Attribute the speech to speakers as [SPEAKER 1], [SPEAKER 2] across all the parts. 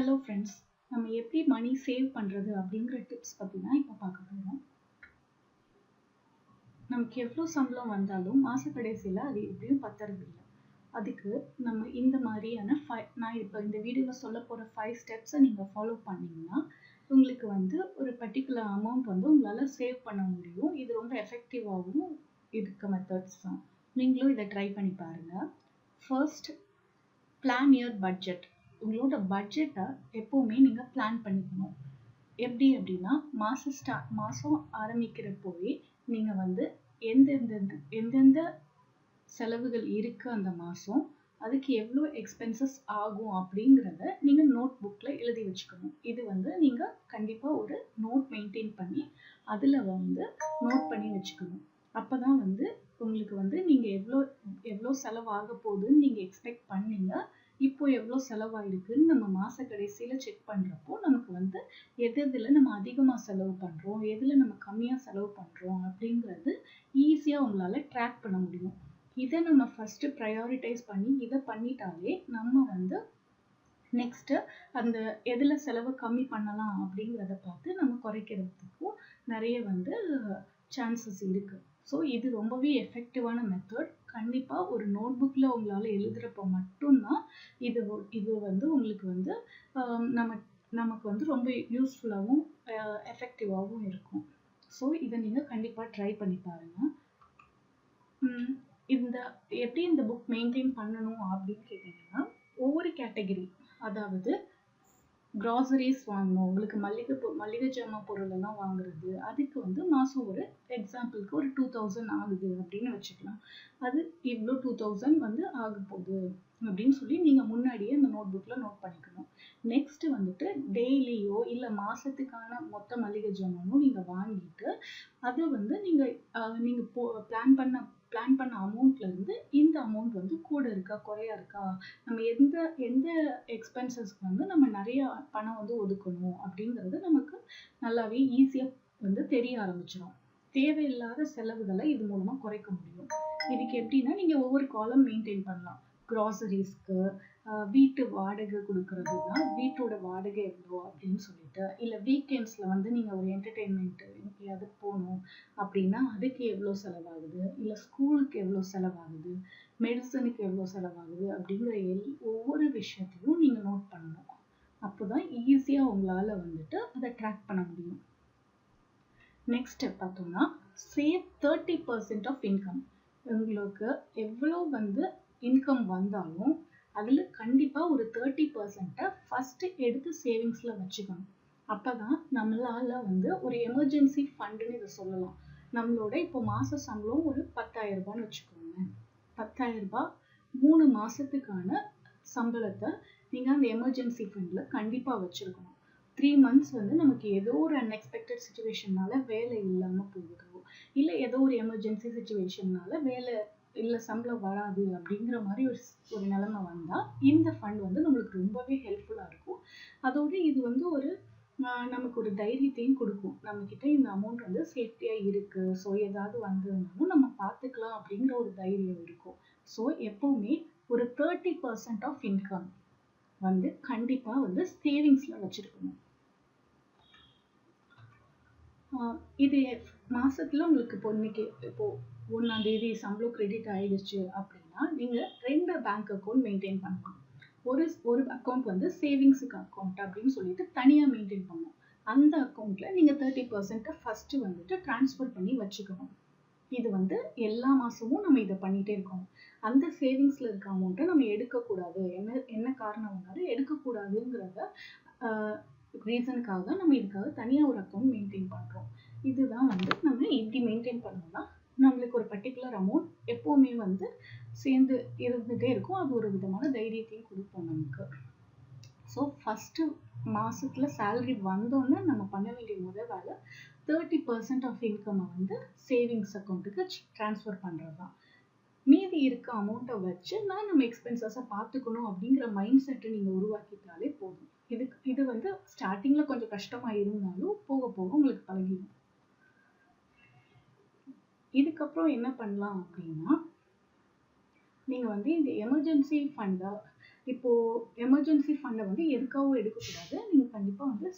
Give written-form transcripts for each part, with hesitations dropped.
[SPEAKER 1] Hello friends, நம்ம எப்படி money save பண்ணுறது அப்படிங்கிற டிப்ஸ் பற்றி தான் இப்போ பார்க்க போகிறோம். நமக்கு எவ்வளோ சம்பளம் வந்தாலும் மாத கடைசியில் அது எப்படியும் பத்தறதில்லை. அதுக்கு நம்ம இந்த மாதிரியான நான் இப்போ இந்த வீடியோவில் சொல்ல போகிற 5 ஸ்டெப்ஸை நீங்கள் ஃபாலோ பண்ணிங்கன்னா உங்களுக்கு ஒரு பர்டிகுலர் அமௌண்ட் உங்களால் சேவ் பண்ண முடியும். இது ரொம்ப எஃபெக்டிவாகவும் இருக்க மெத்தட்ஸ் தான். நீங்களும் இதை ட்ரை பண்ணி பாருங்கள். First, plan your budget. உங்களோட பட்ஜெட்டை எப்போவுமே நீங்கள் பிளான் பண்ணிக்கணும். எப்படி அப்படின்னா மாதம் ஆரம்பிக்கிறப்போவே நீங்கள் எந்தெந்த செலவுகள் இருக்குது அந்த மாதம், அதுக்கு எவ்வளோ எக்ஸ்பென்சஸ் ஆகும் அப்படிங்கிறத நீங்கள் நோட் புக்கில் எழுதி வச்சுக்கணும். இது நீங்கள் கண்டிப்பாக ஒரு நோட் மெயின்டைன் பண்ணி அதில் நோட் பண்ணி வச்சுக்கணும். அப்போ தான் உங்களுக்கு நீங்கள் எவ்வளோ செலவாக போகுதுன்னு நீங்கள் எக்ஸ்பெக்ட் பண்ணீங்க, இப்போ எவ்வளோ செலவாயிருக்குன்னு நம்ம மாத கடைசியில் செக் பண்ணுறப்போ நமக்கு எதில் நம்ம அதிகமாக செலவு பண்ணுறோம், எதில் நம்ம கம்மியாக செலவு பண்ணுறோம் அப்படிங்கிறது ஈஸியாக உங்களால் ட்ராக் பண்ண முடியும். இதை நம்ம ஃபஸ்ட்டு ப்ரையாரிட்டைஸ் பண்ணி இதை பண்ணிட்டாலே நம்ம நெக்ஸ்ட்டு அந்த எதில் செலவு கம்மி பண்ணலாம் அப்படிங்கிறத பார்த்து நம்ம குறைக்கிறதுக்கும் நிறைய சான்சஸ் இருக்குது. ஸோ இது ரொம்பவே எஃபெக்டிவான மெத்தட். கண்டிப்பாக ஒரு நோட் புக்கில் உங்களால் எழுதுகிறப்போ மட்டும்தான் இது உங்களுக்கு நமக்கு ரொம்ப யூஸ்ஃபுல்லாகவும் எஃபெக்டிவாகவும் இருக்கும். ஸோ இதை நீங்கள் கண்டிப்பாக ட்ரை பண்ணி பாருங்கள். எப்படி இந்த புக் மெயின்டைன் பண்ணணும் அப்படின்னு கேட்டிங்கன்னா, ஒவ்வொரு கேட்டகரி, அதாவது க்ராசரிஸ் வாங்கணும், உங்களுக்கு மளிகை ஜாமான் பொருள் எல்லாம் வாங்குறது, அதுக்கு மாதம் ஒரு எக்ஸாம்பிளுக்கு ஒரு 2000 ஆகுது அப்படின்னு வச்சுக்கலாம். அது இவ்வளோ 2000 ஆக போகுது அப்படின்னு சொல்லி நீங்கள் முன்னாடியே அந்த நோட் புக்கில் நோட் பண்ணிக்கணும். நெக்ஸ்ட்டு டெய்லியோ இல்லை மாதத்துக்கான மொத்த மளிகை ஜாமானும் நீங்கள் வாங்கிட்டு அதை நீங்கள் பிளான் பண்ண அமௌண்ட்லேருந்து இந்த அமௌண்ட் கூட இருக்கா குறையா இருக்கா, நம்ம எந்த எக்ஸ்பென்சஸ்க்கு நம்ம நிறைய பணம் ஒதுக்கணும் அப்படிங்கிறது நமக்கு நல்லாவே ஈஸியாக தெரிய ஆரம்பிச்சிடும். தேவையில்லாத செலவுகளை இது மூலமாக குறைக்க முடியும். இதுக்கு எப்படின்னா, நீங்கள் ஒவ்வொரு காலம் மெயின்டைன் பண்ணலாம். க்ராசரிஸ்க்கு வீட்டு வாடகை கொடுக்கறதுனா வீட்டோட வாடகை எவ்வளோ அப்படின்னு சொல்லிட்டு, இல்லை வீக்கெண்ட்ஸில் நீங்கள் ஒரு என்டர்டெயின்மெண்ட்டு எங்கேயாவது போகணும் அப்படின்னா அதுக்கு எவ்வளோ செலவாகுது, இல்லை ஸ்கூலுக்கு எவ்வளோ செலவாகுது, மெடிசனுக்கு எவ்வளோ செலவாகுது அப்படிங்கிற ஒவ்வொரு விஷயத்தையும் நீங்கள் நோட் பண்ணணும். அப்போ தான் ஈஸியாக உங்களால் அதை ட்ராக் பண்ண முடியும். நெக்ஸ்ட் ஸ்டெப் பார்த்தோம்னா, சேவ் 30% ஆஃப் இன்கம். உங்களுக்கு எவ்வளோ இன்கம் வந்தாலும் அதில் கண்டிப்பாக ஒரு 30% ஃபஸ்ட்டு எடுத்து சேவிங்ஸில் வச்சுக்கணும். அப்போ தான் நம்மளால் ஒரு எமர்ஜென்சி ஃபண்டுன்னு இதை சொல்லலாம். நம்மளோட இப்போ மாத சம்பளம் ஒரு 10,000 ரூபான்னு வச்சுக்கோங்க. 10,000 ரூபாய் 3 மாதத்துக்கான சம்பளத்தை நீங்கள் அந்த எமர்ஜென்சி ஃபண்டில் கண்டிப்பாக வச்சுருக்கணும். 3 months நமக்கு ஏதோ ஒரு அன்எக்ஸ்பெக்டட் சுச்சுவேஷன்னால வேலை இல்லாமல் போகுதோ, இல்லை ஏதோ ஒரு எமர்ஜென்சி சுச்சுவேஷன்னால வேலை இல்லை, சம்பளம் வராது அப்படிங்கிற மாதிரி ஒரு நிலைமை வந்தால் இந்த ஃபண்ட் நம்மளுக்கு ரொம்பவே ஹெல்ப்ஃபுல்லாக இருக்கும். அதோடு இது ஒரு நமக்கு ஒரு தைரியத்தையும் கொடுக்கும். நம்மக்கிட்ட இந்த அமௌண்ட் சேஃப்டியாக இருக்குது, ஸோ ஏதாவது வந்ததுனாலும் நம்ம பார்த்துக்கலாம் அப்படிங்கிற ஒரு தைரியம் இருக்கும். ஸோ எப்போவுமே ஒரு 30% ஆஃப் இன்கம் கண்டிப்பாக சேவிங்ஸில் வச்சுருக்கணும். இது மாதத்தில் உங்களுக்கு இப்போ 1ஆம் தேதி சம்பளம் கிரெடிட் ஆகிடுச்சு அப்படின்னா நீங்கள் 2 பேங்க் அக்கௌண்ட் மெயின்டைன் பண்ணலாம். ஒரு அக்கௌண்ட் சேவிங்ஸுக்கு அக்கௌண்ட் அப்படின்னு சொல்லிட்டு தனியாக மெயின்டைன் பண்ணணும். அந்த அக்கௌண்ட்டில் நீங்கள் 30% ஃபஸ்ட்டு ட்ரான்ஸ்ஃபர் பண்ணி வச்சுக்கணும். இது எல்லா மாதமும் நம்ம இதை பண்ணிகிட்டே இருக்கணும். அந்த சேவிங்ஸில் இருக்க அமௌண்ட்டை நம்ம எடுக்கக்கூடாது. என்ன காரணம் வந்தாலும் எடுக்கக்கூடாதுங்கிறத ரீசனுக்காக தான் நம்ம இதுக்காக தனியாக ஒரு அக்கௌண்ட் மெயின்டைன் பண்ணுறோம். இதுதான் நம்ம இப்படி மெயின்டைன் பண்ணோம்னா நம்மளுக்கு ஒரு பர்டிகுலர் அமௌண்ட் எப்போவுமே சேர்ந்து இருந்துகிட்டே இருக்கும். அது ஒரு விதமான தைரியத்தையும் கொடுப்போம் நமக்கு. ஸோ ஃபஸ்ட்டு மாதத்தில் சேலரி வந்தோன்னே நம்ம பண்ண வேண்டிய முதல் வேலை 30% ஆஃப் இன்கம்மை சேவிங்ஸ் அக்கௌண்ட்டுக்கு ட்ரான்ஸ்ஃபர் பண்ணுறது தான். மீதி இருக்க அமௌண்ட்டை வச்சு நம்ம எக்ஸ்பென்சஸை பார்த்துக்கணும் அப்படிங்கிற மைண்ட் செட்டை நீங்கள் உருவாக்கிட்டாலே போதும். இது ஸ்டார்டிங்கில் கொஞ்சம் கஷ்டமாக இருந்தாலும் போக போக உங்களுக்கு பழகிடும். இதுக்கப்புறம் என்ன பண்ணலாம் அப்படின்னா, நீங்கள் இந்த எமர்ஜென்சி ஃபண்டை இப்போ எமர்ஜென்சி ஃபண்டை வந்து எதுக்காகவும் எடுக்கக்கூடாது. நீங்க கண்டிப்பா வந்து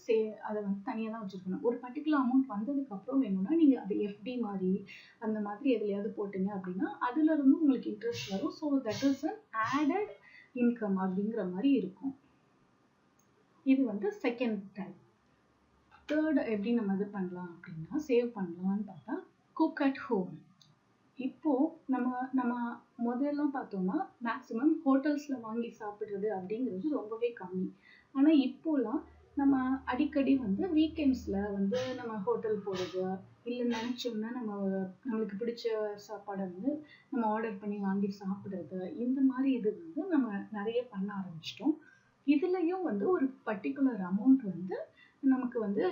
[SPEAKER 1] அதை வந்து தனியா தான் வச்சிருக்கணும். ஒரு பர்ட்டிகுலர் அமௌண்ட் வந்ததுக்கு அப்புறம் வேணும்னா நீங்க அது எஃப்டி மாதிரி அந்த மாதிரி எதுலயாவது போட்டீங்க அப்படின்னா அதுல இருந்து உங்களுக்கு இன்ட்ரெஸ்ட் வரும். So that is an added income அப்படிங்கிற மாதிரி இருக்கும். இது வந்து செகண்ட் டைப். தேர்ட் எப்படி நம்ம இது பண்ணலாம் அப்படின்னா சேவ் பண்ணலாம்னு பார்த்தா குக் அட் ஹோம். இப்போ நம்ம நம்ம முதல்லாம் பார்த்தோம்னா மேக்ஸிமம் ஹோட்டல்ஸ்ல வாங்கி சாப்பிடுறது அப்படிங்கிறது ரொம்பவே கம்மி. ஆனா இப்போலாம் நம்ம அடிக்கடி வந்து வீக்கெண்ட்ஸ்ல வந்து நம்ம ஹோட்டல் போறது, இல்லை நினைச்சோம்னா நம்மளுக்கு பிடிச்ச சாப்பாடை வந்து நம்ம ஆர்டர் பண்ணி வாங்கி சாப்பிடுறது, இந்த மாதிரி இது வந்து நம்ம நிறைய பண்ண ஆரம்பிச்சிட்டோம். இதுலயும் வந்து ஒரு பர்டிகுலர் அமௌண்ட் வந்து நமக்கு வந்து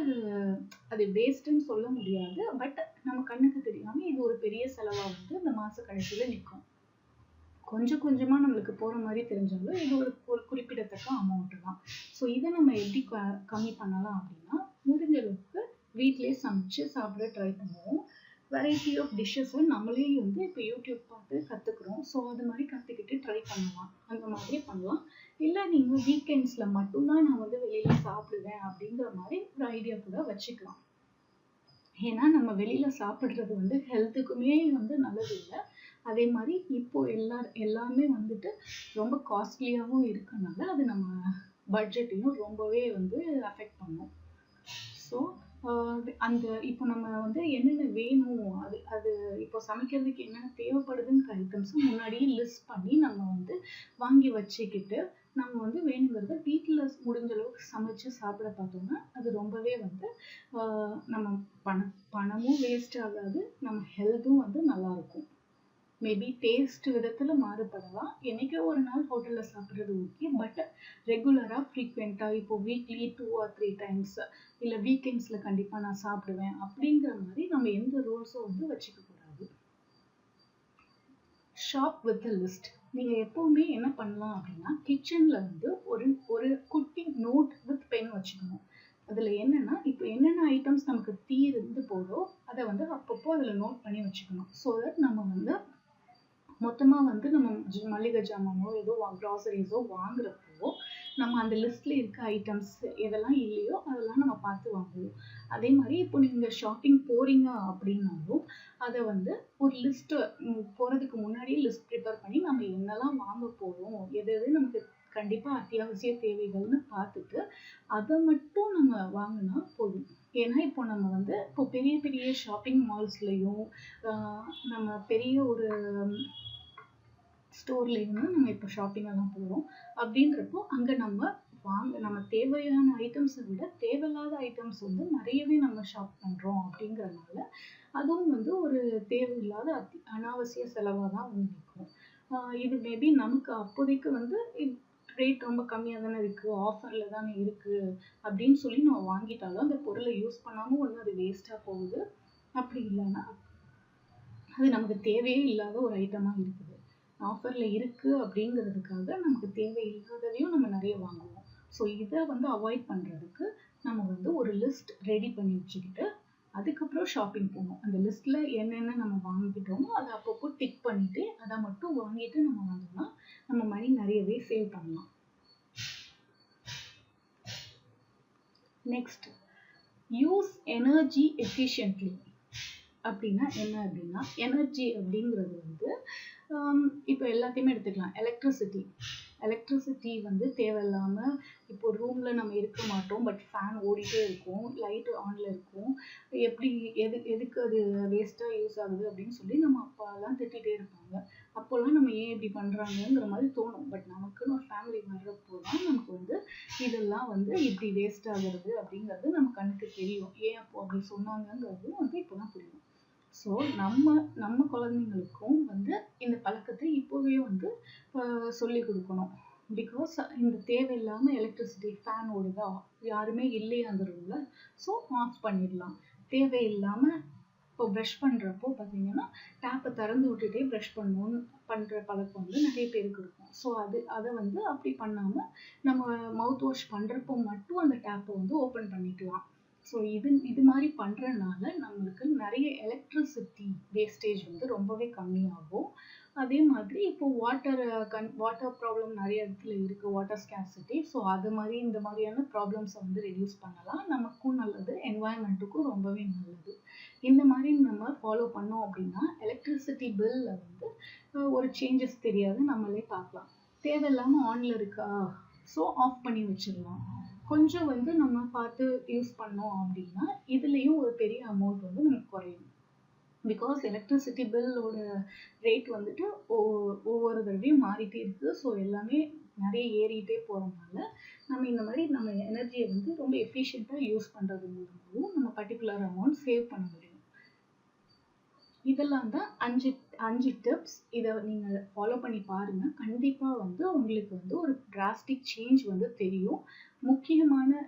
[SPEAKER 1] அது வேஸ்ட்ன்னு சொல்ல முடியாது. பட் நம்ம கண்ணுக்கு தெரியாம இது ஒரு பெரிய செலவா வந்து இந்த மாச கடைசியில நிற்கும். கொஞ்சம் கொஞ்சமா நம்மளுக்கு போற மாதிரி தெரிஞ்சாலும் இது ஒரு குறிப்பிடத்தக்க அமௌண்ட் தான். ஸோ இதை நம்ம எப்படி கம்மி பண்ணலாம் அப்படின்னா முடிஞ்ச அளவுக்கு வீட்லயே சமைச்சு சாப்பிட ட்ரை பண்ணுவோம். வெரைட்டி ஆஃப் டிஷ்ஷஸை நம்மளே வந்து இப்போ யூடியூப் பார்த்து கற்றுக்குறோம். ஸோ அது மாதிரி கற்றுக்கிட்டு ட்ரை பண்ணலாம். அந்த மாதிரி பண்ணலாம். இல்லை நீங்கள் வீக்கெண்ட்ஸில் மட்டும்தான் நான் வந்து வெளியில் சாப்பிடுவேன் அப்படிங்கிற மாதிரி ஒரு ஐடியா கூட வச்சுக்கலாம். ஏன்னா நம்ம வெளியில் சாப்பிட்றது வந்து ஹெல்த்துக்குமே வந்து நல்லது இல்லை. அதே மாதிரி இப்போ எல்லாமே வந்துட்டு ரொம்ப காஸ்ட்லியாகவும் இருக்கனால அது நம்ம பட்ஜெட்டையும் ரொம்பவே வந்து அஃபெக்ட் பண்ணும். ஸோ அந்த இப்போ நம்ம வந்து என்னென்ன வேணும் அது அது இப்போ சமைக்கிறதுக்கு என்னென்ன தேவைப்படுதுங்கிற ஐட்டம்ஸும் முன்னாடியே லிஸ்ட் பண்ணி நம்ம வந்து வாங்கி வச்சுக்கிட்டு நம்ம வந்து வேணுங்கிறத வீட்டில் முடிஞ்ச அளவுக்கு சமைச்சு சாப்பிட பார்த்தோம்னா அது ரொம்பவே வந்து நம்ம பணமும் வேஸ்ட் ஆகாது, நம்ம ஹெல்த்தும் வந்து நல்லாயிருக்கும். மேபி டேஸ்ட் விதத்தில் மாறுபடலாம். என்னைக்கோ ஒரு நாள் ஹோட்டலில் சாப்பிட்றது ஓகே. பட் ரெகுலராக ஃப்ரீக்வெண்ட்டாக இப்போ வீக்லி 2 or 3 டைம்ஸ் இல்லை வீக்கெண்ட்ஸில் கண்டிப்பாக நான் சாப்பிடுவேன் அப்படிங்கிற மாதிரி நம்ம எந்த ரூல்ஸும் வந்து வச்சுக்க கூடாது. Shop with list. நீங்கள் எப்போவுமே என்ன பண்ணலாம் அப்படின்னா கிச்சனில் வந்து ஒரு குட்டி நோட் வித் பென் வச்சுக்கணும். அதில் என்னென்னா இப்போ என்னென்ன ஐட்டம்ஸ் நமக்கு தீர்ந்து போதோ அதை வந்து அப்பப்போ அதில் நோட் பண்ணி வச்சுக்கணும். ஸோ தட் நம்ம வந்து மொத்தமாக வந்து நம்ம மளிகை ஜாமானோ ஏதோ க்ராசரிஸோ வாங்குறப்போ நம்ம அந்த லிஸ்ட்டில் இருக்க ஐட்டம்ஸ் எதெல்லாம் இல்லையோ அதெல்லாம் நம்ம பார்த்து வாங்குவோம். அதே மாதிரி இப்போ நீங்கள் ஷாப்பிங் போகிறீங்க அப்படின்னாலும் அதை வந்து ஒரு லிஸ்ட்டு போகிறதுக்கு முன்னாடியே லிஸ்ட் ப்ரிப்பேர் பண்ணி நம்ம என்னெல்லாம் வாங்க போகிறோம், எது நமக்கு கண்டிப்பாக அத்தியாவசிய தேவைகள்னு பார்த்துட்டு அதை மட்டும் நம்ம வாங்கினா போதும். ஏன்னா இப்போ நம்ம வந்து இப்போ பெரிய பெரிய ஷாப்பிங் மால்ஸ்லையும் நம்ம பெரிய ஒரு ஸ்டோர்லேயும் நம்ம இப்போ ஷாப்பிங் எல்லாம் போகிறோம். அப்படின்றப்போ அங்கே நம்ம தேவையான ஐட்டம்ஸை விட தேவையில்லாத ஐட்டம்ஸ் வந்து நிறையவே நம்ம ஷாப் பண்ணுறோம். அப்படிங்கிறதுனால அதுவும் வந்து ஒரு தேவையில்லாத அனாவசிய செலவாக தான் வந்து நிற்கும். இது மேபி நமக்கு அப்போதைக்கு வந்து ரேட் ரொம்ப கம்மியாக தானே இருக்குது, ஆஃபரில் தானே இருக்குது அப்படின்னு சொல்லி நம்ம வாங்கிட்டாலும் அந்த பொருளை யூஸ் பண்ணாமல் ஒன்று அது வேஸ்ட்டாக போகுது. அப்படி இல்லைன்னா அது நமக்கு தேவையே இல்லாத ஒரு ஐட்டமாக இருக்குது. ஆஃபரில் இருக்குது அப்படிங்கிறதுக்காக நமக்கு தேவையில்லாததையும் நம்ம நிறைய வாங்குவோம். ஸோ இதை வந்து அவாய்ட் பண்ணுறதுக்கு நம்ம வந்து ஒரு லிஸ்ட் ரெடி பண்ணி வச்சுக்கிட்டு அதுக்கப்புறம் ஷாப்பிங் போகணும். அந்த லிஸ்ட்டில் என்னென்ன நம்ம வாங்கிட்டோமோ அதை அப்பப்போ டிக் பண்ணிவிட்டு அதை மட்டும் வாங்கிட்டு நம்ம வந்தோம்னா நம்ம மணி நிறையவே சேவ் பண்ணலாம். Next, use energy efficiently. அப்படின்னா என்ன அப்படின்னா எனர்ஜி அப்படிங்கிறது வந்து இப்போ எல்லாத்தையுமே எடுத்துக்கலாம். எலக்ட்ரிசிட்டி வந்து தேவையில்லாமல் இப்போ ரூமில் நம்ம இருக்க மாட்டோம், பட் ஃபேன் ஓடிட்டே இருக்கும், லைட்டு ஆனில் இருக்கும். எப்படி எதுக்கு அது வேஸ்ட்டாக யூஸ் ஆகுது அப்படின்னு சொல்லி நம்ம அப்பாலாம் திட்டிகிட்டே இருப்பாங்க. அப்போல்லாம் நம்ம ஏன் இப்படி பண்ணுறாங்கங்கிற மாதிரி தோணும். பட் நமக்குன்னு ஒரு ஃபேமிலி வர்றப்போ தான் நமக்கு வந்து இதெல்லாம் வந்து இப்படி வேஸ்ட் ஆகுறது அப்படிங்கிறது நம்ம கண்ணுக்கு தெரியும். ஏன் அப்போ அப்படி சொன்னாங்கங்கிறது வந்து இப்போ தான் புரியும். ஸோ நம்ம குழந்தைங்களுக்கும் வந்து இந்த பழக்கத்தை இப்போவே வந்து சொல்லி கொடுக்கணும். பிகாஸ் இந்த தேவையில்லாமல் எலக்ட்ரிசிட்டி ஃபேன் ஓடுதா, யாருமே இல்லையா அந்த ரூமில், ஸோ ஆஃப் பண்ணிடலாம். தேவையில்லாமல் இப்போ ப்ரஷ் பண்ணுறப்போ பார்த்தீங்கன்னா டேப்பை திறந்து விட்டுட்டே ப்ரஷ் பண்ணுற பழக்கம் வந்து நிறைய பேருக்கு இருக்கும். ஸோ அதை வந்து அப்படி பண்ணாமல் நம்ம மவுத் வாஷ் பண்ணுறப்போ மட்டும் அந்த டேப்பை வந்து ஓப்பன் பண்ணிக்கலாம். ஸோ இது மாதிரி பண்ணுறதுனால நம்மளுக்கு நிறைய எலக்ட்ரிசிட்டி வேஸ்டேஜ் வந்து ரொம்பவே கம்மியாகும். அதே மாதிரி இப்போ வாட்டர் ப்ராப்ளம் நிறைய இடத்துல இருக்கு, வாட்டர் ஸ்கேர்சிட்டி. ஸோ அது மாதிரி இந்த மாதிரியான ப்ராப்ளம்ஸை வந்து ரெடியூஸ் பண்ணலாம். நமக்கும் நல்லது, என்வாயன்மெண்ட்டுக்கும் ரொம்பவே நல்லது. இந்த மாதிரி நம்ம ஃபாலோ பண்ணோம் அப்படின்னா எலக்ட்ரிசிட்டி பில்ல வந்து ஒரு சேஞ்சஸ் தெரியாது, நம்மளே பார்க்கலாம். தேவையில்லாமல் ஆன்ல இருக்கா, ஸோ ஆஃப் பண்ணி வச்சிடலாம். கொஞ்சம் வந்து நம்ம பார்த்து யூஸ் பண்ணோம் அப்படின்னா இதுலேயும் ஒரு பெரிய அமௌண்ட் வந்து நமக்கு குறையும். பிகாஸ் எலக்ட்ரிசிட்டி பில்லோட ரேட் வந்துட்டு ஒவ்வொரு தடவையும் மாறிட்டே இருக்கு. ஸோ எல்லாமே நிறைய ஏறிட்டே போகிறதுனால நம்ம இந்த மாதிரி நம்ம எனர்ஜியை வந்து ரொம்ப எஃபிஷியண்ட்டாக யூஸ் பண்ணுறது மூலமாகவும் நம்ம பர்டிகுலர் அமௌண்ட் சேவ் பண்ண முடியும். இதெல்லாம் தான் 5 டிப்ஸ். இதை நீங்கள் ஃபாலோ பண்ணி பாருங்கள். கண்டிப்பாக வந்து உங்களுக்கு வந்து ஒரு டிராஸ்டிக் சேஞ்ச் வந்து தெரியும்.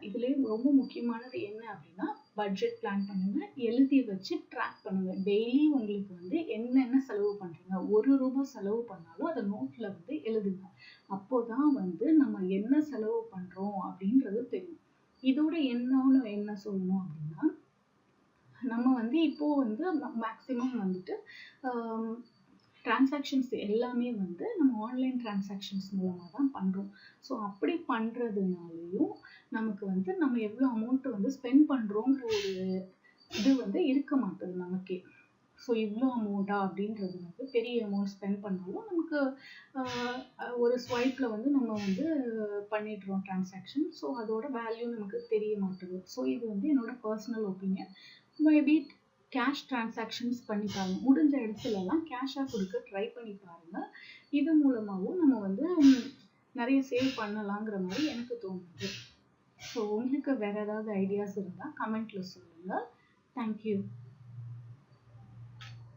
[SPEAKER 1] இதுலேயே ரொம்ப முக்கியமானது என்ன அப்படின்னா பட்ஜெட் பிளான் பண்ணுங்க, எழுதி வச்சு ட்ராக் பண்ணுங்க. டெய்லி உங்களுக்கு வந்து என்னென்ன செலவு பண்ணுறீங்க, ₹1 செலவு பண்ணாலும் அதை நோட்டில் வந்து எழுதுங்க. அப்போதான் வந்து நம்ம என்ன செலவு பண்ணுறோம் அப்படின்றது தெரியும். இதோட என்ன சொல்லணும் அப்படின்னா, நம்ம வந்து இப்போ வந்து மேக்ஸிமம் வந்துட்டு டிரான்சாக்ஷன்ஸ் எல்லாமே வந்து நம்ம ஆன்லைன் டிரான்சாக்ஷன்ஸ் மூலமாக தான் பண்ணுறோம். ஸோ அப்படி பண்ணுறதுனாலையும் நமக்கு வந்து நம்ம எவ்வளோ அமௌண்ட் வந்து ஸ்பெண்ட் பண்ணுறோங்கிற ஒரு இது வந்து இருக்க மாட்டேது நமக்கே. ஸோ இவ்வளோ அமௌண்ட்டா அப்படின்றது வந்து பெரிய அமௌண்ட் ஸ்பெண்ட் பண்ணாலும் நமக்கு ஒரு ஸ்வைப்பில் வந்து நம்ம வந்து பண்ணிடுறோம் டிரான்சாக்ஷன். ஸோ அதோட வேல்யூ நமக்கு தெரிய மாட்டேது. ஸோ இது வந்து என்னோட personal opinion. Maybe cash transactions பண்ணி பாருங்க, முடிஞ்ச இடத்துலலாம் கேஷாக கொடுக்க ட்ரை பண்ணி பாருங்க. இது மூலமாகவும் நம்ம வந்து நிறைய சேவ் பண்ணலாங்கிற மாதிரி எனக்கு தோணுது. ஸோ உங்களுக்கு வேற ஏதாவது ஐடியாஸ் இருந்தால் கமெண்ட்ல சொல்லுங்க. தேங்க்யூ.